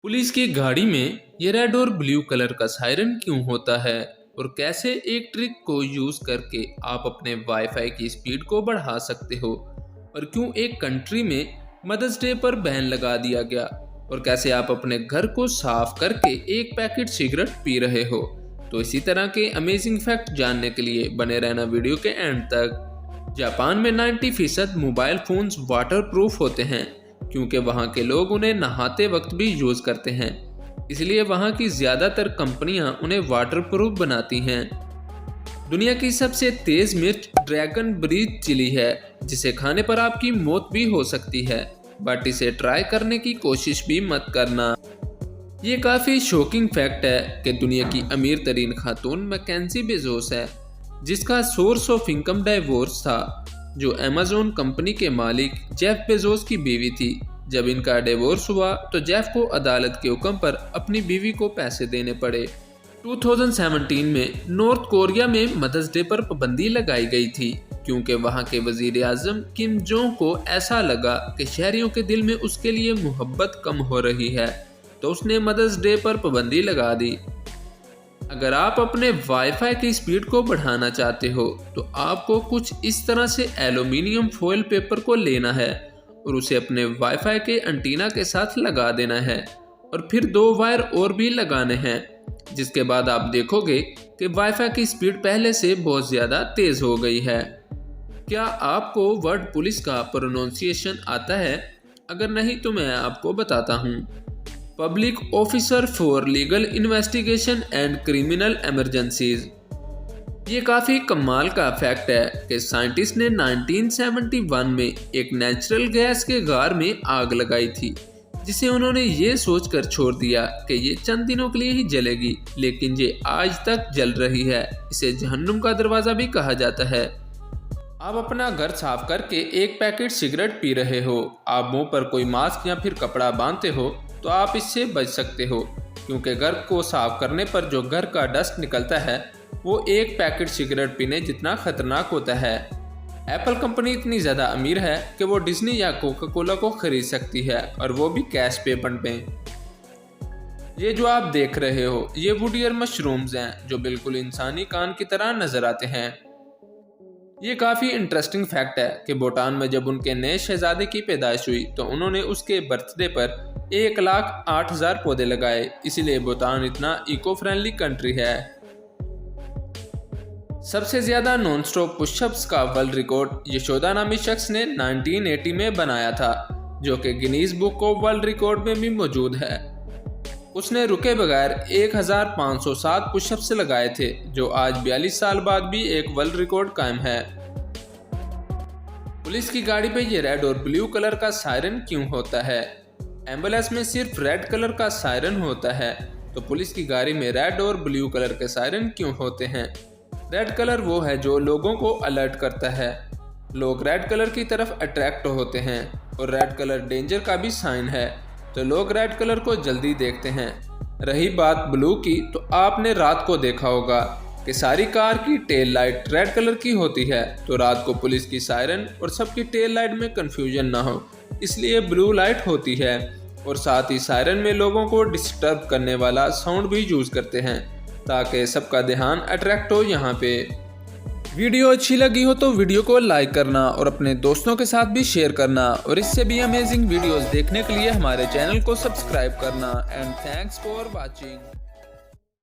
Police की गाड़ी में ये रेड और ब्लू कलर का सायरन क्यों होता है और कैसे एक ट्रिक को यूज करके आप अपने वाईफाई की स्पीड को बढ़ा सकते हो और क्यों एक कंट्री में मदर्स डे पर बैन लगा दिया गया और कैसे आप अपने घर को साफ करके एक पैकेट सिगरेट पी रहे हो। तो इसी तरह के अमेजिंग फैक्ट जानने के लिए बने रहना वीडियो के एंड तक। जापान में 90% मोबाइल फोन्स वाटर प्रूफ होते हैं क्योंकि वहाँ के लोग उन्हें नहाते वक्त भी यूज़ करते हैं, इसलिए वहाँ की ज़्यादातर कंपनियाँ उन्हें वाटरप्रूफ बनाती हैं। दुनिया की सबसे तेज़ मिर्च ड्रैगन ब्रीथ चिली है जिसे खाने पर आपकी मौत भी हो सकती है, बट इसे ट्राई करने की कोशिश भी मत करना। ये काफ़ी शॉकिंग फैक्ट है कि दुनिया की अमीर तरीन खातून मैकेंजी बेजोस है जिसका सोर्स ऑफ इनकम डाइवोर्स था, जो अमेज़न कंपनी के मालिक जेफ बेजोस की बीवी थी। जब इनका डिवोर्स हुआ तो जेफ को अदालत के हुक्म पर अपनी बीवी को पैसे देने पड़े। 2017 में नॉर्थ कोरिया में मदर्स डे पर पाबंदी लगाई गई थी क्योंकि वहां के वजीर आजम किम जोंग को ऐसा लगा कि शहरियों के दिल में उसके लिए मोहब्बत कम हो रही है, तो उसने मदर्स डे पर पाबंदी लगा दी। अगर आप अपने वाईफाई की स्पीड को बढ़ाना चाहते हो तो आपको कुछ इस तरह से एल्यूमिनियम फॉयल पेपर को लेना है और उसे अपने वाईफाई के एंटीना के साथ लगा देना है और फिर 2 वायर और भी लगाने हैं, जिसके बाद आप देखोगे कि वाईफाई की स्पीड पहले से बहुत ज़्यादा तेज़ हो गई है। क्या आपको वर्ड पुलिस का प्रोनाउंसिएशन आता है? अगर नहीं तो मैं आपको बताता हूँ। Public officer for legal investigation and criminal emergencies. ये काफ़ी कमाल का फैक्ट है कि साइंटिस्ट ने 1971 में एक नेचुरल गैस के गार में आग लगाई थी जिसे उन्होंने ये सोचकर छोड़ दिया कि ये चंद दिनों के लिए ही जलेगी, लेकिन ये आज तक जल रही है। इसे जहन्नुम का दरवाज़ा भी कहा जाता है। आप अपना घर साफ करके एक पैकेट सिगरेट पी रहे हो, आप मुंह पर कोई मास्क या फिर कपड़ा बांधते हो तो आप इससे बच सकते हो क्योंकि घर को साफ करने पर जो घर का डस्ट निकलता है वो एक पैकेट सिगरेट पीने जितना खतरनाक होता है। एप्पल कंपनी इतनी ज़्यादा अमीर है कि वो डिज्नी या कोका कोला को खरीद सकती है और वो भी कैश पेमेंट में। ये जो आप देख रहे हो ये वुडियर मशरूम्स हैं जो बिल्कुल इंसानी कान की तरह नजर आते हैं। ये काफ़ी इंटरेस्टिंग फैक्ट है कि भूटान में जब उनके नए शहजादे की पैदाइश हुई तो उन्होंने उसके बर्थडे पर 1,08,000 पौधे लगाए, इसीलिए भूटान इतना इको फ्रेंडली कंट्री है। सबसे ज़्यादा नॉन स्टॉप पुशअप्स का वर्ल्ड रिकॉर्ड यशोदा नामी शख्स ने 1980 में बनाया था, जो कि Guinness book of world record में भी मौजूद है। उसने रुके बगैर 1,507 पुशअप्स लगाए थे, जो आज 42 साल बाद भी एक वर्ल्ड रिकॉर्ड कायम है। पुलिस की गाड़ी पे ये रेड और ब्लू कलर का सायरन क्यों होता है? एम्बुलेंस में सिर्फ रेड कलर का सायरन होता है, तो पुलिस की गाड़ी में रेड और ब्लू कलर के सायरन क्यों होते हैं? रेड कलर वो है जो लोगों को अलर्ट करता है। लोग रेड कलर की तरफ अट्रैक्ट होते हैं और रेड कलर डेंजर का भी साइन है, तो लोग रेड कलर को जल्दी देखते हैं। रही बात ब्लू की, तो आपने रात को देखा होगा कि सारी कार की टेल लाइट रेड कलर की होती है, तो रात को पुलिस की सायरन और सबकी टेल लाइट में कंफ्यूजन ना हो इसलिए ब्लू लाइट होती है। और साथ ही सायरन में लोगों को डिस्टर्ब करने वाला साउंड भी यूज करते हैं ताकि सबका ध्यान अट्रैक्ट हो यहाँ पे। वीडियो अच्छी लगी हो तो वीडियो को लाइक करना और अपने दोस्तों के साथ भी शेयर करना और इससे भी अमेजिंग वीडियोस देखने के लिए हमारे चैनल को सब्सक्राइब करना। And thanks for watching.